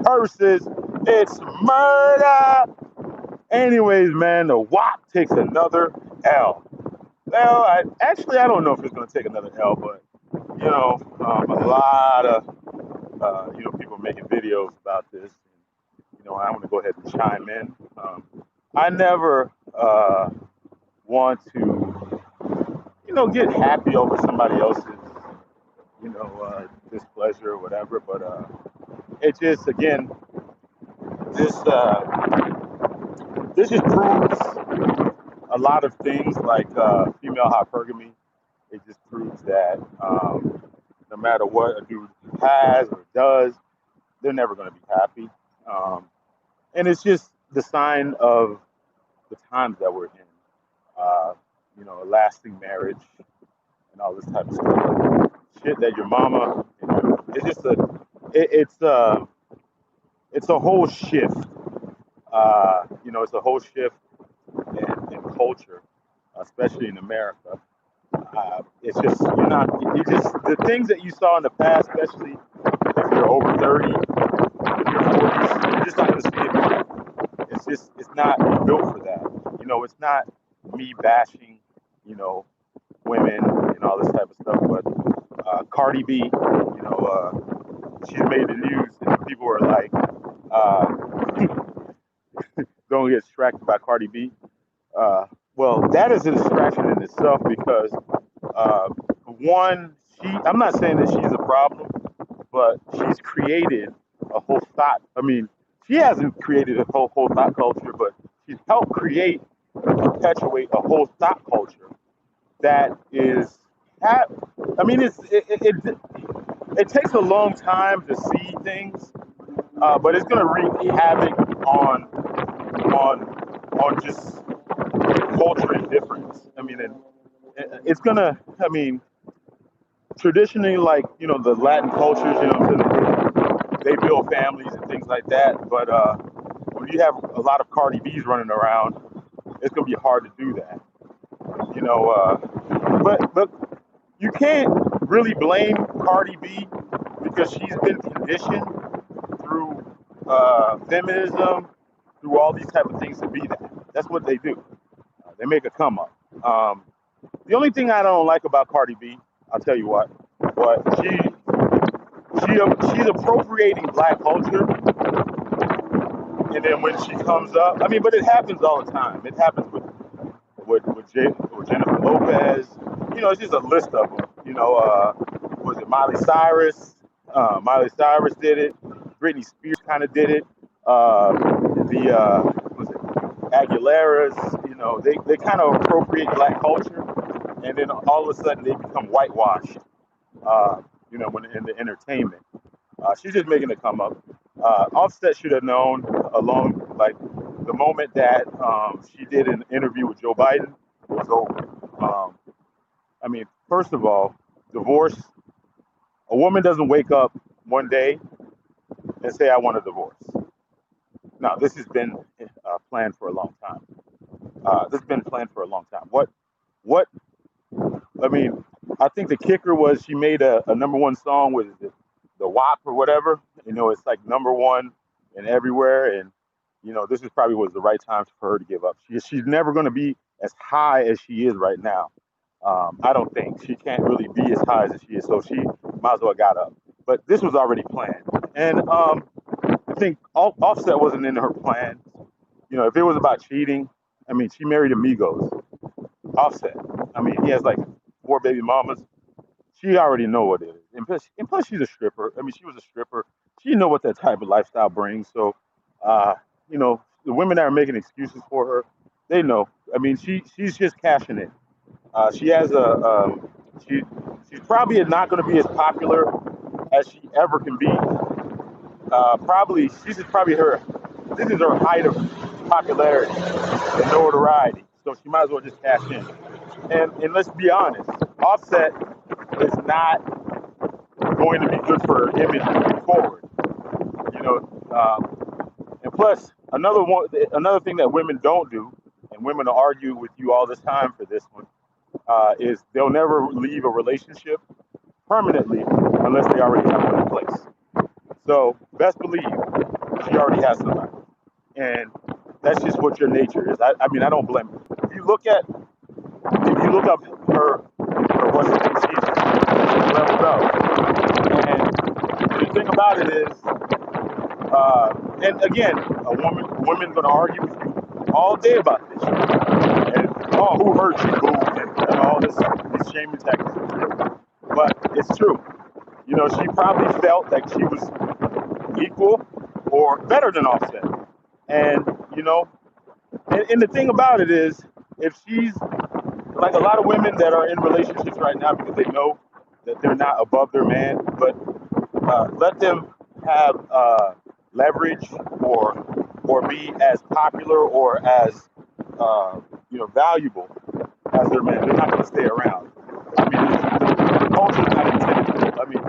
purses. It's murder. Anyways, man, the WAP takes another L. Well, I don't know if it's going to take another L, but a lot of people making videos about this. I want to go ahead and chime in. I never want to, get happy over somebody else's, displeasure or whatever. But it just, again, this this just proves a lot of things like female hypergamy. It just proves that no matter what a dude has or does, they're never going to be happy. Um, and it's just the sign of the times that we're in. A lasting marriage and all this type of stuff. Shit that your mama, it's just it's a whole shift. It's a whole shift in culture, especially in America. It's just you're not you just the things that you saw in the past, especially if you're over 30, in your 40s, you're just not gonna see it anymore. It's not built for that. It's not me bashing, you know, women and all this type of stuff, but Cardi B, she's made the news, and people are like, uh, don't get distracted by Cardi B. Uh, well, that is a distraction in itself because uh, one, I'm not saying that she's a problem, but she's created a whole thought. I mean, she hasn't created a whole thought culture, but she's helped create and perpetuate a whole thought culture that is. ha- I mean, it takes a long time to see things, but it's going to wreak havoc on just culture and difference. I mean, and it's gonna. I mean, traditionally, like the Latin cultures, they build families and things like that. But when you have a lot of Cardi B's running around, it's gonna be hard to do that. You know, but you can't really blame Cardi B because she's been conditioned through feminism, through all these type of things to be that. That's what they do. They make a come up. The only thing I don't like about Cardi B, I'll tell you what, but she's appropriating black culture, and then when she comes up, I mean, but it happens all the time. It happens with Jennifer Lopez. It's just a list of them. Was it Miley Cyrus? Miley Cyrus did it. Britney Spears kind of did it. The was it Aguilera's? They kind of appropriate black culture, and then all of a sudden they become whitewashed. When in the entertainment, she's just making it come up. Offset should have known along like the moment that she did an interview with Joe Biden, it was over. I mean, first of all, divorce. A woman doesn't wake up one day and say, "I want a divorce." Now, this has been planned for a long time. This has been planned for a long time. What? I mean, I think the kicker was she made a number one song with the WAP or whatever. It's like number one and everywhere. And this is probably was the right time for her to give up. She's never going to be as high as she is right now. I don't think she can't really be as high as she is. So she might as well got up. But this was already planned. And I think Offset wasn't in her plan. If it was about cheating, I mean, she married Amigos. Offset. I mean, he has like 4 baby mamas. She already know what it is. And plus, she's a stripper. I mean, she was a stripper. She know what that type of lifestyle brings. So, the women that are making excuses for her, they know. I mean, she's just cashing in. She has she's probably not going to be as popular as she ever can be. Probably this is probably this is her height of popularity and notoriety. So she might as well just cash in. And let's be honest, Offset is not going to be good for her image moving forward. You know, and plus another thing that women don't do, and women will argue with you all this time for this one, is they'll never leave a relationship permanently unless they already have one in place. So best believe she already has somebody. And that's just what your nature is. I mean, I don't blame her. If you look up her what's her name, she's leveled up. And the thing about it is, and again, women's gonna argue with you all day about this. And oh, who hurt you, boo, and all these shaming tactics. But it's true. You know, she probably felt like she was equal or better than Offset. And you know, and the thing about it is, if she's like a lot of women that are in relationships right now because they know that they're not above their man, but let them have leverage or be as popular or as valuable as their man. They're not going to stay around. I mean, the culture is not intended. I mean,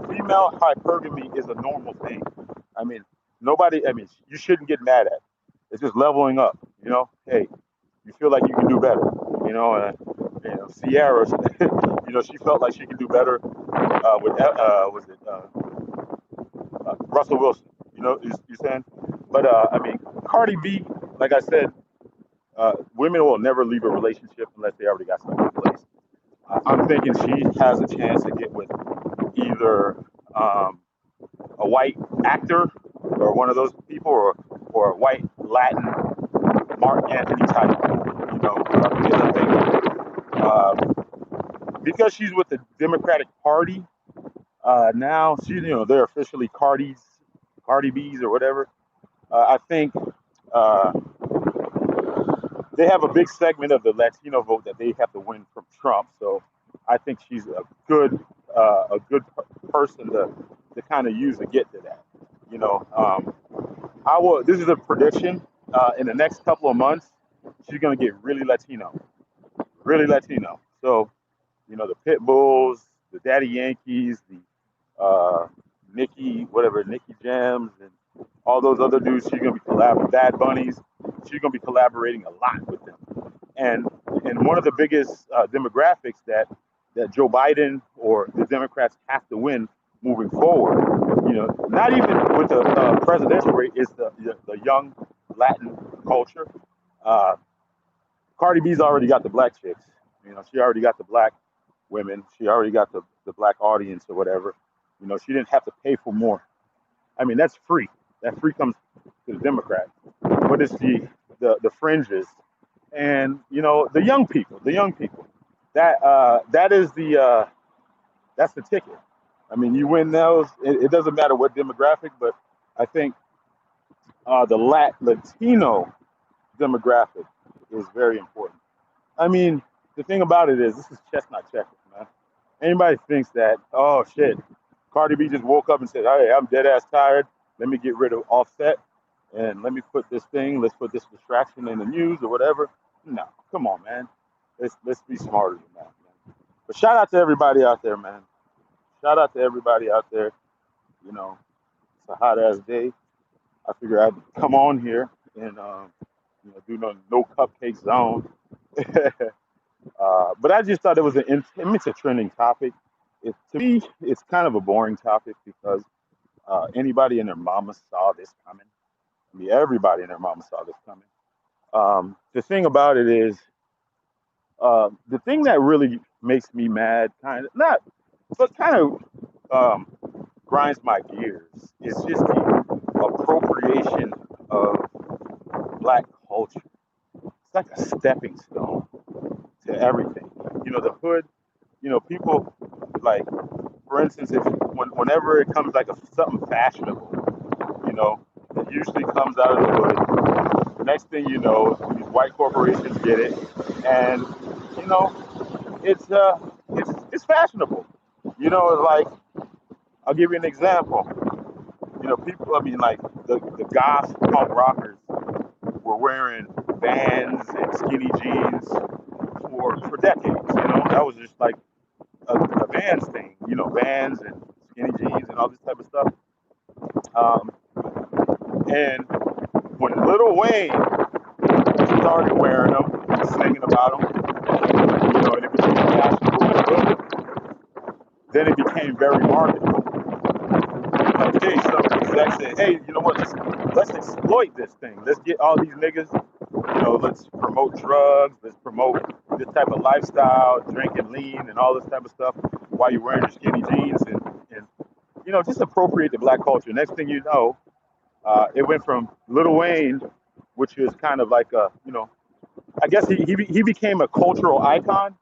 female hypergamy is a normal thing. I mean, nobody. I mean, you shouldn't get mad at it. It's just leveling up. You know, hey, you feel like you can do better. You know, Sierra. She felt like she could do better with was it Russell Wilson. You saying? But I mean, Cardi B, like I said, women will never leave a relationship unless they already got something in place. I'm thinking she has a chance to get with either a white actor or one of those people, or a white Latin Mark Anthony type. Because I think because she's with the Democratic Party now, they're officially Cardi B's or whatever. I think they have a big segment of the Latino vote that they have to win from Trump. So I think she's a good person to kind of use to get to that. This is a prediction. In the next couple of months, she's gonna get really Latino. So the Pit Bulls, the Daddy Yankees, the Nikki Jams, and all those other dudes. She's gonna be collaborating. Bad Bunnies. She's gonna be collaborating a lot with them. And one of the biggest demographics that Joe Biden or the Democrats have to win moving forward, not even with the presidential rate, is the young Latin culture. Cardi B's already got the black chicks. She already got the black women. She already got the black audience or whatever. She didn't have to pay for more. I mean, that's free. That free comes to the Democrats. But it's the fringes and the young people. That is that's the ticket. I mean, you win those. It doesn't matter what demographic, but I think the Latino demographic is very important. I mean, the thing about it is, this is chestnut checkers, man. Anybody thinks that, oh shit, Cardi B just woke up and said, hey, I'm dead ass tired. Let me get rid of Offset and let's put this distraction in the news or whatever. No, come on, man. Let's be smarter than that, man. But shout out to everybody out there, man. Shout out to everybody out there. It's a hot ass day. I figure I'd come on here and do no cupcake zone. But I just thought it was it's a trending topic. To me, it's kind of a boring topic because anybody and their mama saw this coming. I mean, everybody and their mama saw this coming. The thing about it is, the thing that really makes me mad, kind of grinds my gears, is just the appropriation of black culture. It's like a stepping stone to everything. The hood. People like, for instance, whenever it comes like something fashionable, it usually comes out of the hood. Next thing you know, these white corporations get it, and it's fashionable. Like, I'll give you an example. People. I mean, like the goth punk rockers were wearing Vans and skinny jeans for decades. That was just like a Vans thing. Vans and skinny jeans and all this type of stuff. And when Lil Wayne started wearing them, singing about them, and it became fashionable, then it became very marketable. Okay, so exec said, hey, you know what? Let's exploit this thing. Let's get all these niggas. Let's promote drugs. Let's promote this type of lifestyle, drinking lean, and all this type of stuff while you're wearing your skinny jeans and just appropriate the black culture. Next thing you know, it went from Lil Wayne, which is kind of like I guess he became a cultural icon,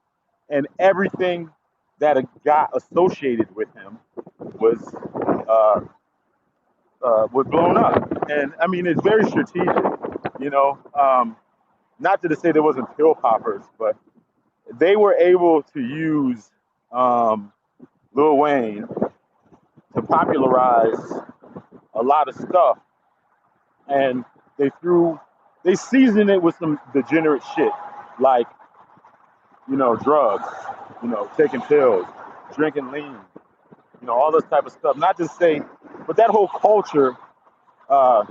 and everything that got associated with him was uh, was blown up. And I mean, it's very strategic, you know. Not to say there wasn't pill poppers, but they were able to use um, Lil Wayne to popularize a lot of stuff, and they seasoned it with some degenerate shit, like drugs, taking pills, drinking lean, all this type of stuff. Not to say, but that whole culture uh,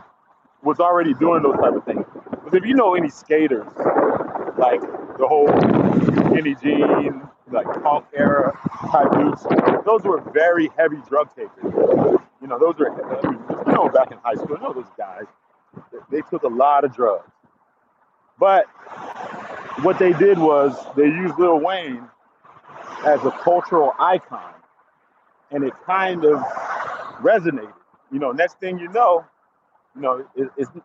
was already doing those type of things. Because if you know any skaters, like the whole skinny jean, like punk era type dudes, those were very heavy drug takers. Those were, back in high school, those guys, they took a lot of drugs. But what they did was they used Lil Wayne as a cultural icon, and it kind of resonated. Next thing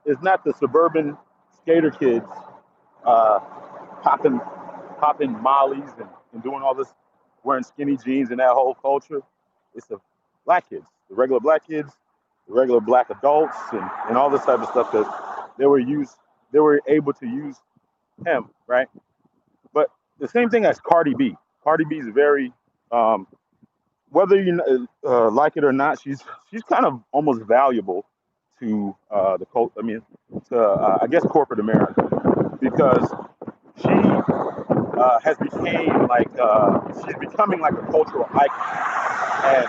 it's not the suburban skater kids uh, popping mollies and doing all this, wearing skinny jeans and that whole culture. It's the black kids, the regular black kids, the regular black adults, and all this type of stuff that they were able to use him, right? But the same thing as Cardi B. Cardi B is very, whether you like it or not, she's kind of almost valuable to the cult. I mean, to I guess corporate America, because she has became like she's becoming like a cultural icon, and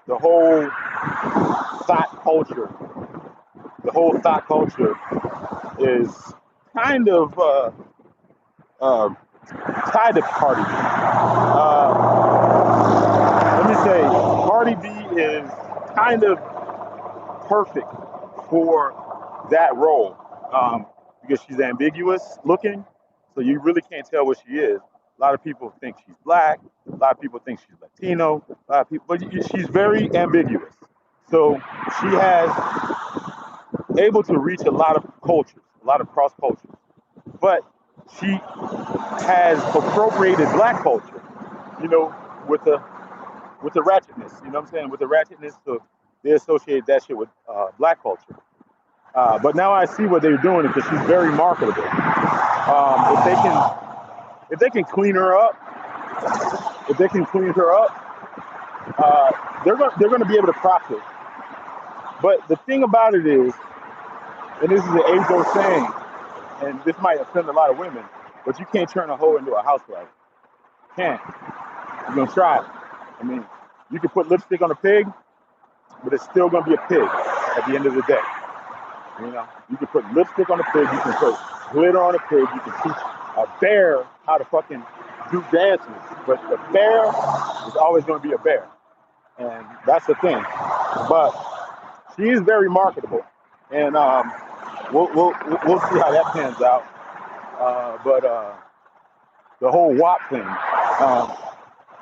the whole thought culture, is kind of uh, tied to Cardi B. Let me say, Cardi B is kind of perfect for that role, because she's ambiguous looking, so you really can't tell what she is. A lot of people think she's black. A lot of people think she's Latino. A lot of people, but she's very ambiguous. So she has able to reach a lot of cultures, a lot of cross cultures. But she has appropriated black culture, with the ratchetness. You know what I'm saying? With the ratchetness, so they associate that shit with black culture. But now I see what they're doing, because she's very marketable. If they can clean her up, they're going to be able to profit. But the thing about it is, and this is an age-old saying, and this might offend a lot of women, but you can't turn a hoe into a housewife. Can't. You're gonna try it. I mean, you can put lipstick on a pig, but it's still gonna be a pig at the end of the day. You can put lipstick on a pig, you can put glitter on a pig, you can teach a bear how to fucking do dances, but the bear is always gonna be a bear, and that's the thing. But she is very marketable, and we'll see how that pans out. But the whole WAP thing.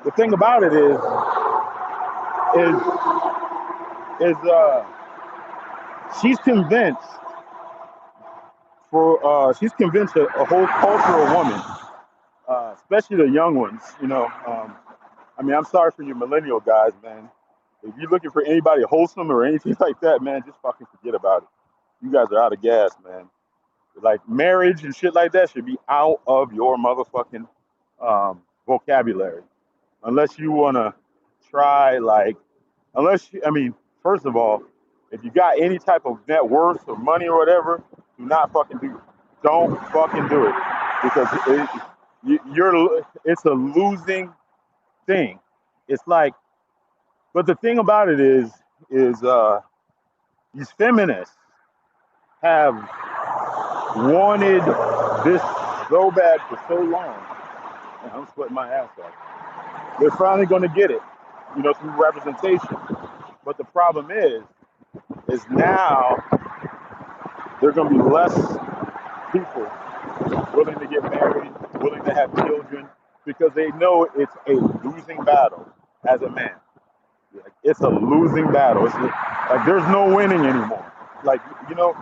The thing about it is she's convinced a whole cultural woman, especially the young ones. I mean, I'm sorry for you millennial guys, man. If you're looking for anybody wholesome or anything like that, man, just fucking forget about it. You guys are out of gas, man. Like, marriage and shit like that should be out of your motherfucking vocabulary, unless you want to try, like, I mean, first of all, if you got any type of net worth or money or whatever, do not fucking do it. Don't fucking do it, because it's a losing thing. It's like, but the thing about it is these feminists have wanted this so bad for so long. Man, I'm sweating my ass off. They're finally going to get it. through representation. But the problem is now there are going to be less people willing to get married, willing to have children, because they know it's a losing battle as a man. Like, it's a losing battle. Like there's no winning anymore. Like you know,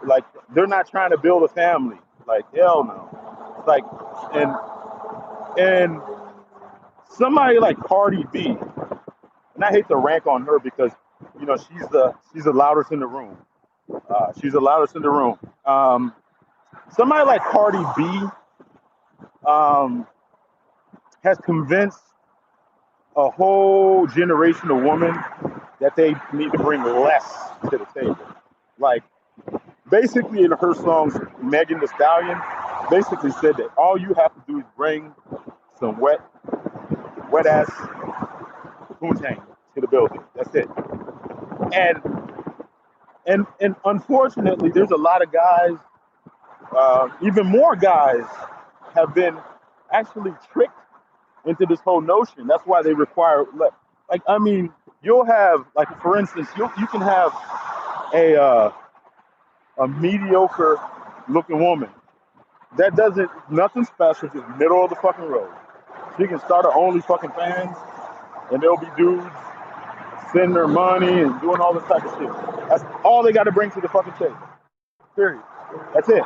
like they're not trying to build a family. Like hell no. It's like and somebody like Cardi B, and I hate to rank on her because she's the loudest in the room. She's the loudest in the room. Somebody like Cardi B um, has convinced a whole generation of women that they need to bring less to the table. Like basically in her songs, Megan Thee Stallion basically said that all you have to do is bring some wet ass poontang to the building. That's it. And and unfortunately, there's a lot of guys, even more guys, have been actually tricked into this whole notion. That's why they require like I mean, you'll have like for instance, you can have a mediocre looking woman that doesn't nothing special, just middle of the fucking road. She can start her only fucking fans, and there'll be dudes sending her money and doing all this type of shit. That's all they got to bring to the fucking table. Period. That's it.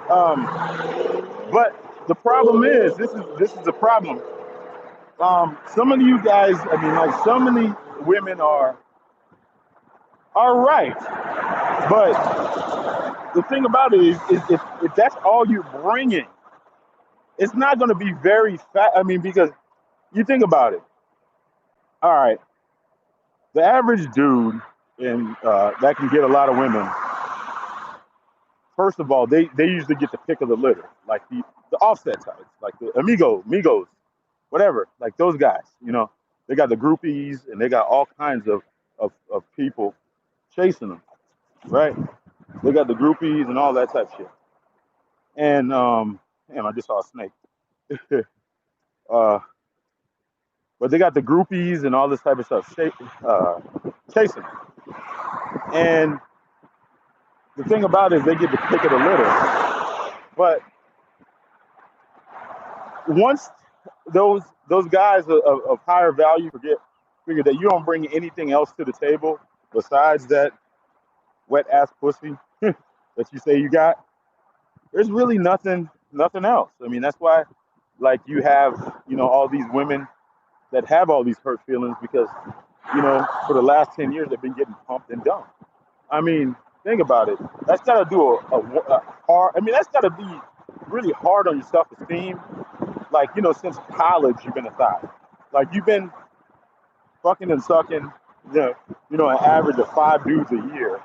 But the problem is, this is the problem. Some of you guys, I mean, like some of the women are right, but the thing about it is if that's all you're bringing, it's not going to be very fat. I mean, because you think about it. All right, the average dude and that can get a lot of women. First of all, they usually get the pick of the litter, like the offset types, like the Migos, whatever, like those guys. They got the groupies and they got all kinds of people chasing them, right? They got the groupies and all that type of shit. And damn, I just saw a snake. uh, but they got the groupies and all this type of stuff chasing them. And the thing about it is they get the pick of the litter. But once those guys of higher value figure that you don't bring anything else to the table besides that wet ass pussy that you say you got, there's really nothing else. I mean, that's why like you have all these women that have all these hurt feelings because for the last 10 years they've been getting pumped and dumped. I mean, think about it. That's got to do a hard. I mean, that's got to be really hard on your self-esteem. Like since college you've been a thot. Like you've been fucking and sucking, an average of 5 dudes a year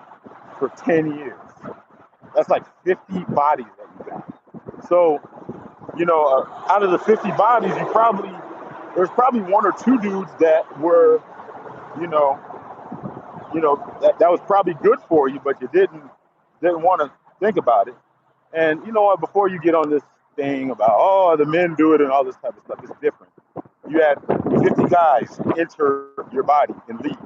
for 10 years. That's like 50 bodies that you got. So out of the 50 bodies, there's probably 1 or 2 dudes that were, you know, that was probably good for you, but you didn't want to think about it. And you know what? Before you get on this thing about the men do it and all this type of stuff, it's different. You had 50 guys enter your body and leave.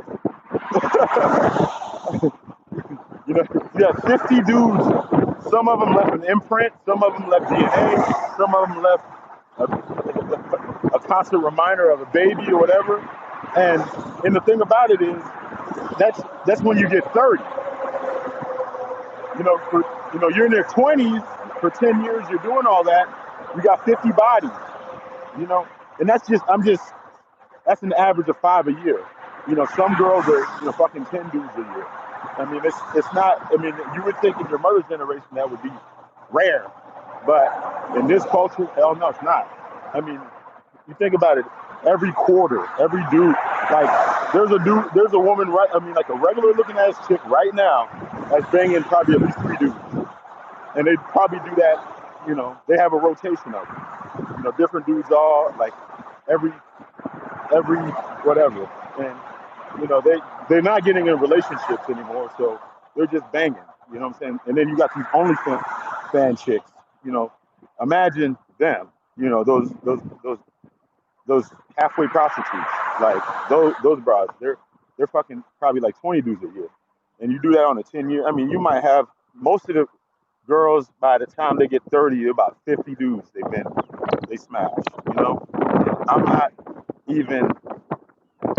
You had 50 dudes. Some of them left an imprint. Some of them left DNA. Some of them left a constant reminder of a baby or whatever. And the thing about it is, that's when you get 30. You're in your 20s for 10 years. You're doing all that. You got 50 bodies. And that's that's an average of 5 a year. Some girls are fucking 10 dudes a year. I mean, it's not. I mean, you would think in your mother's generation that would be rare, but in this culture, hell no, it's not. I mean, you think about it. Every quarter, every dude, like there's a woman, right? I mean, like a regular looking ass chick right now that's banging probably at least 3 dudes, and they probably do that. They have a rotation of them. Different dudes all like every whatever, and they're not getting in relationships anymore, so they're just banging. You know what I'm saying? And then you got these OnlyFans chicks. Imagine them. Those halfway prostitutes. Like those bras, they're fucking probably like 20 dudes a year, and you do that on a 10 year. I mean, you might have most of the girls by the time they get 30, they're about 50 dudes they smash. You know, I'm not even.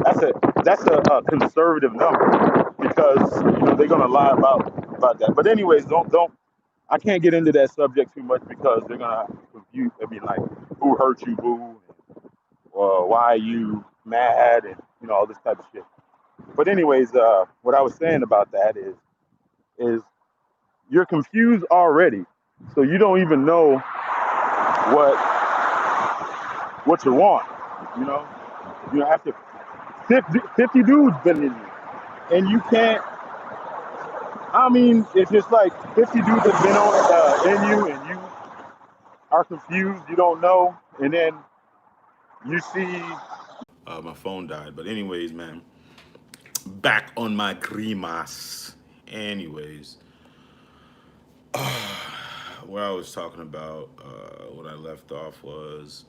That's a conservative number because they're gonna lie about that. But anyways, don't. I can't get into that subject too much because they're gonna confuse. I mean, like, who hurt you, boo? Or why are you mad? And all this type of shit. But anyways, what I was saying about that is you're confused already, so you don't even know what what you want. You know, after 50 dudes been in you, and you can't. I mean, it's just like 50 dudes have been on in you, and you are confused. You don't know, and then you see. My phone died, but anyways, man, back on my grimas. Anyways, what I was talking about when I left off was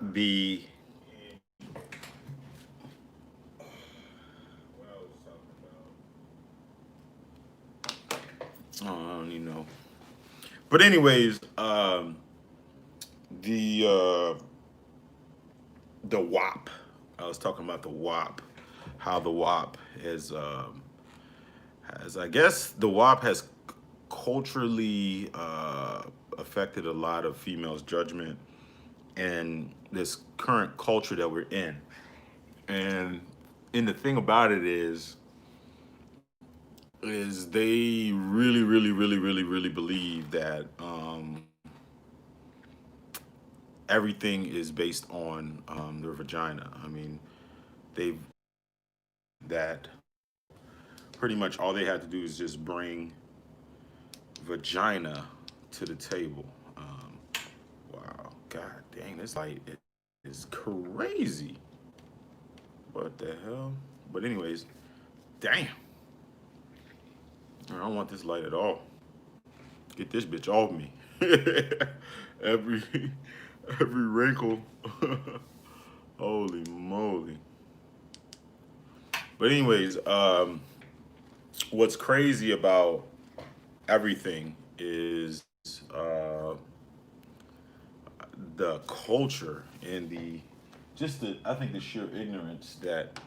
the. Oh, I don't even know. But anyways, the uh, the WAP. I was talking about the WAP, how the WAP has I guess the WAP has culturally affected a lot of females' judgment and this current culture that we're in. And the thing about it is they really, really, really, really, really believe that everything is based on their vagina. I mean, they've that pretty much all they had to do is just bring vagina to the table. Wow, god dang, this light is crazy. What the hell? But anyways, damn, I don't want this light at all. Get this bitch off me. every every wrinkle. Holy moly. But anyways, what's crazy about everything is the culture and the just the I think the sheer ignorance that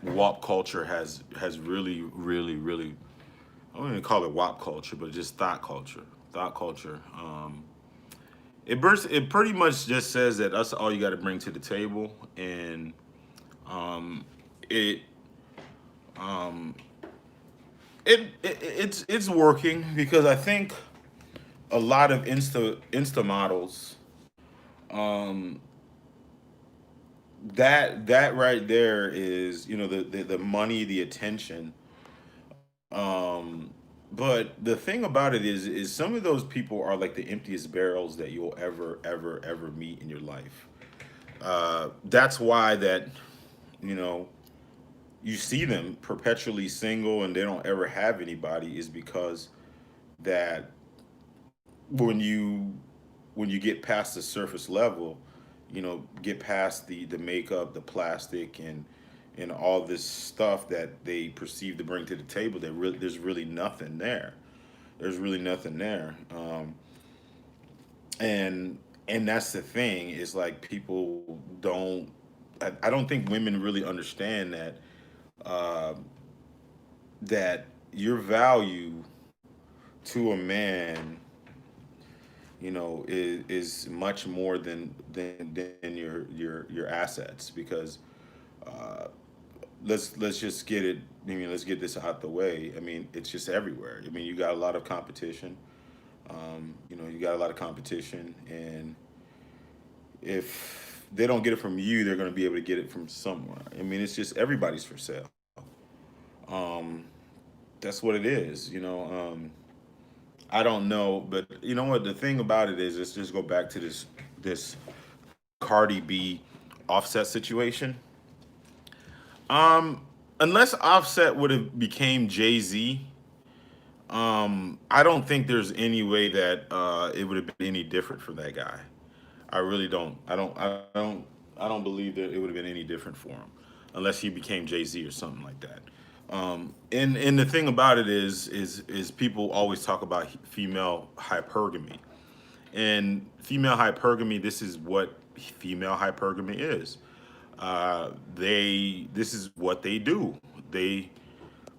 WAP culture has really, really, really, I don't even call it WAP culture, but just thought culture. Thought culture. It pretty much just says that that's all you got to bring to the table, and it um, it's working because I think a lot of insta models um, that right there is the money, the attention. But the thing about it is some of those people are like the emptiest barrels that you'll ever meet in your life. That's why that you know you see them perpetually single and they don't ever have anybody is because that when you when you get past the surface level, get past the makeup, the plastic, and all this stuff that they perceive to bring to the table, there's really nothing there. There's really nothing there. And that's the thing is like people don't. I don't think women really understand uh, that your value to a man is much more than your assets because let's just get it. I mean, let's get this out the way. I mean, it's just everywhere. I mean, you got a lot of competition. You got a lot of competition, and if they don't get it from you, they're going to be able to get it from somewhere. I mean, it's just everybody's for sale. Um, that's what it is. I don't know, but you know what? The thing about it is, let's just go back to this Cardi B Offset situation. Unless Offset would have became Jay Z, I don't think there's any way that it would have been any different for that guy. I really don't. I don't. I don't believe that it would have been any different for him, unless he became Jay-Z or something like that. And the thing about it is people always talk about female hypergamy, and female hypergamy. This is what female hypergamy is. They This is what they do. They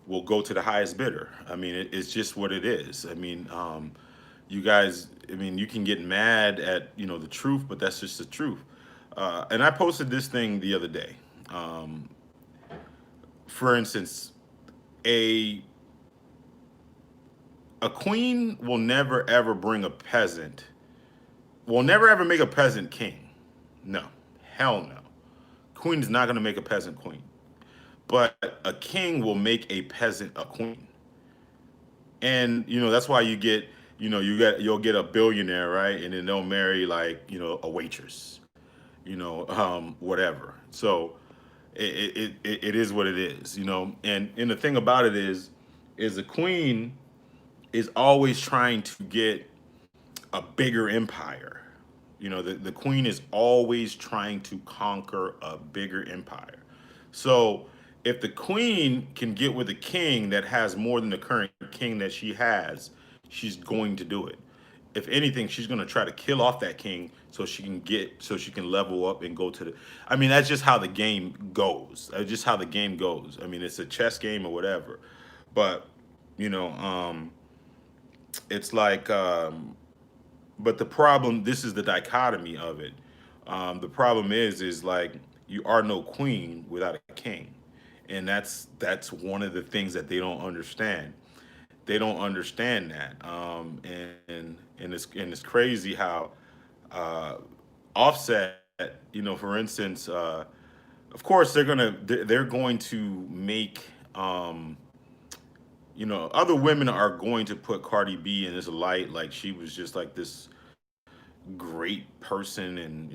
will go to the highest bidder. I mean, it's just what it is. I mean, you guys. I mean, you can get mad at the truth, but that's just the truth. And I posted this thing the other day. Um, for instance, a a queen will never ever bring a peasant. Will never ever make a peasant king. No, hell no. Queen is not going to make a peasant queen. But a king will make a peasant a queen. And that's why you'll get a billionaire, right? And then they'll marry like a waitress, whatever. So it is what it is. And the thing about it is the queen is always trying to get a bigger empire. The queen is always trying to conquer a bigger empire. So if the queen can get with a king that has more than the current king that she has, she's going to do it. If anything, she's going to try to kill off that king so she can level up and go to the. I mean, that's just how the game goes. That's just how the game goes. I mean, it's a chess game or whatever, but you know, it's like but the problem, this is the dichotomy of it. The problem is like you are no queen without a king, and that's one of the things that they don't understand. They don't understand that, and it's crazy how uh, Offset, for instance, of course they're going to make other women are going to put Cardi B in this light like she was just like this great person, and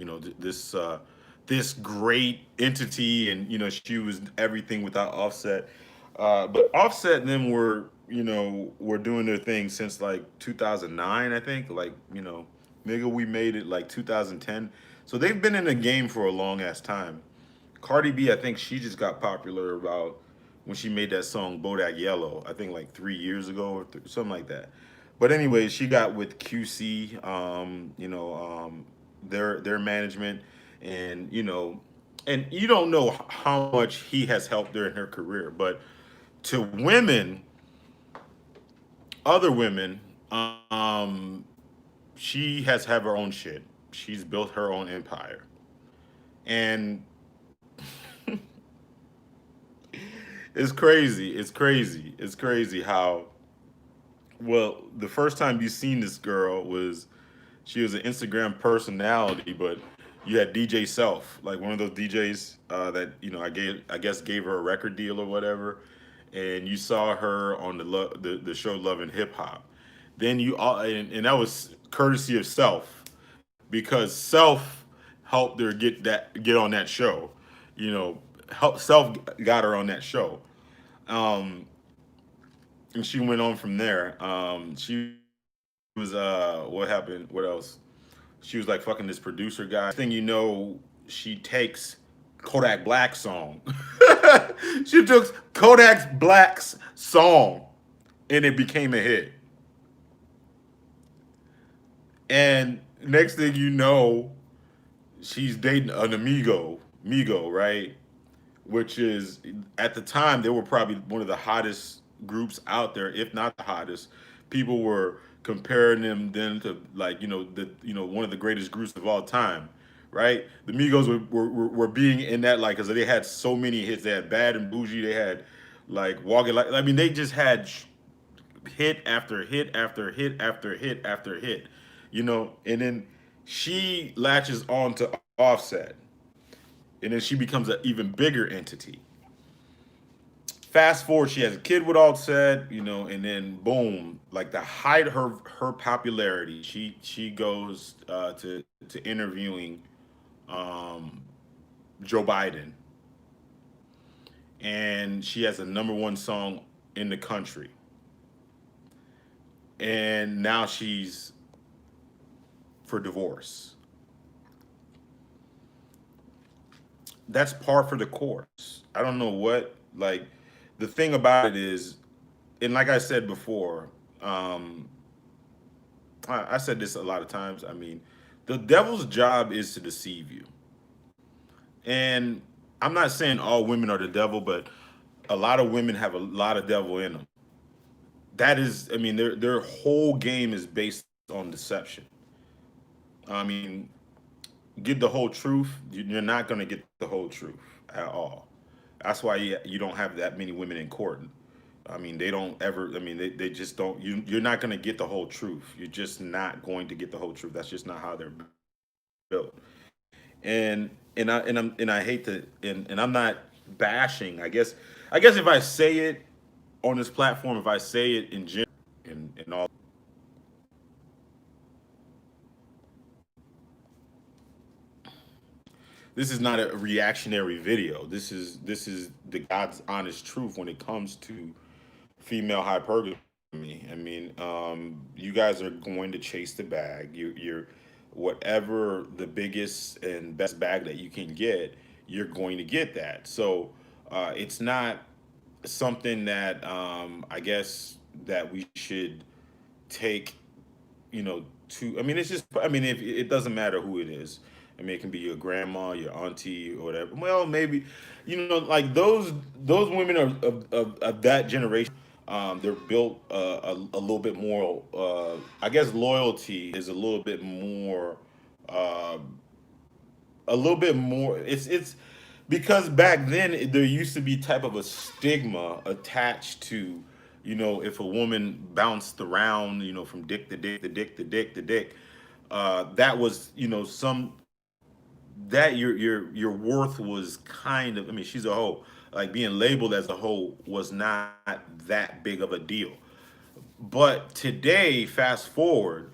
this great entity, and she was everything without Offset. But Offset and them were doing their thing since like 2009, I think. Like nigga, we made it like 2010. So they've been in the game for a long ass time. Cardi B, I think she just got popular about when she made that song Bodak Yellow. I think like 3 years ago or something like that. But anyways, she got with QC, their management, and and you don't know how much he has helped her in her career. But to women, other women, she has have her own shit. She's built her own empire, and it's crazy. It's crazy. It's crazy how well the first time you seen this girl was she was an Instagram personality, but you had DJ Self, like one of those DJs that I guess gave her a record deal or whatever, and you saw her on the show Love and Hip Hop. Then you all and that was courtesy of Self, because Self helped her get on that show, you know, help Self got her on that show. Um, and she went on from there. She was what happened? What else? She was like fucking this producer guy. Thing she takes Kodak Black's song. She took Kodak Black's song and it became a hit. And next thing you know, she's dating an Migo, right? Which is at the time they were probably one of the hottest groups out there, if not the hottest. People were comparing them then to like one of the greatest groups of all time, right? The Migos were being in that like because they had so many hits. They had Bad and Bougie. They had like Walking Like I mean they just had hit after hit after hit after hit after hit, and then she latches on to Offset, and then she becomes an even bigger entity. Fast forward, she has a kid with Offset, and then boom, like the height of her popularity, she goes to interviewing um, Joe Biden, and she has a number one song in the country, and now she's for divorce. that's par for the course. I don't know what, like, the thing about it is, and like I said before, um, I said this a lot of times. I mean, the devil's job is to deceive you. And I'm not saying all women are the devil, but a lot of women have a lot of devil in them. That is, I mean, their whole game is based on deception. I mean, get the whole truth. You're not going to get the whole truth at all. That's why you don't have that many women in court. I mean, they don't ever. I mean, they just don't. You're not going to get the whole truth. You're just not going to get the whole truth. That's just not how they're built. And I hate to, and I'm not bashing. I guess if I say it on this platform, if I say it in general, and all, this is not a reactionary video. This is the God's honest truth when it comes to female hypergamy. I mean, you guys are going to chase the bag. You're whatever the biggest and best bag that you can get, you're going to get that. So it's not something that I guess that we should take, to. I mean, it's just. I mean, if it doesn't matter who it is. I mean, it can be your grandma, your auntie, or whatever. Well, maybe, like those women are of that generation. They're built a little bit more. I guess loyalty is uh, a little bit more. It's because back then there used to be type of a stigma attached to, if a woman bounced around, from dick to dick to dick to dick to dick, that was, that your worth was kind of. I mean, she's a hoe. Like being labeled as a hoe was not that big of a deal. But today, fast forward,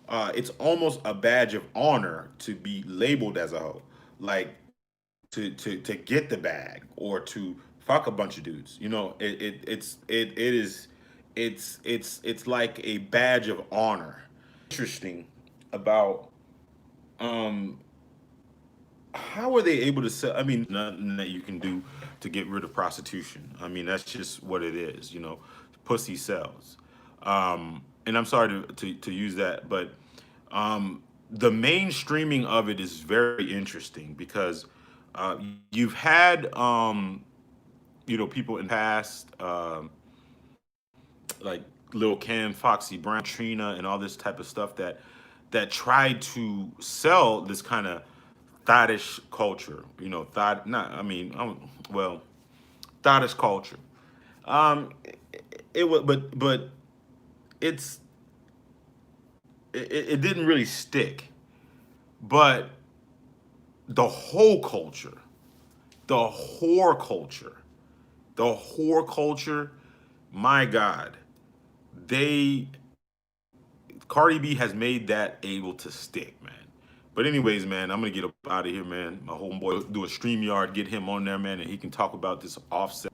it's almost a badge of honor to be labeled as a hoe, like to get the bag or to fuck a bunch of dudes. It's like a badge of honor. Interesting about um how are they able to sell? I mean, nothing that you can do to get rid of prostitution. I mean, that's just what it is. Pussy sells. And I'm sorry to use that, but the mainstreaming of it is very interesting because you've had people in the past, like Lil Kim, Foxy Brown, Trina, and all this type of stuff that tried to sell this kind of thottish culture. Thought not. I mean, well, thottish culture. It was, but it's it didn't really stick. But the whole culture, the whore culture, the whore culture. My God, they Cardi B has made that able to stick, man. But anyways, man, I'm gonna get up out of here, man. My homeboy do a StreamYard, get him on there, man, and he can talk about this offset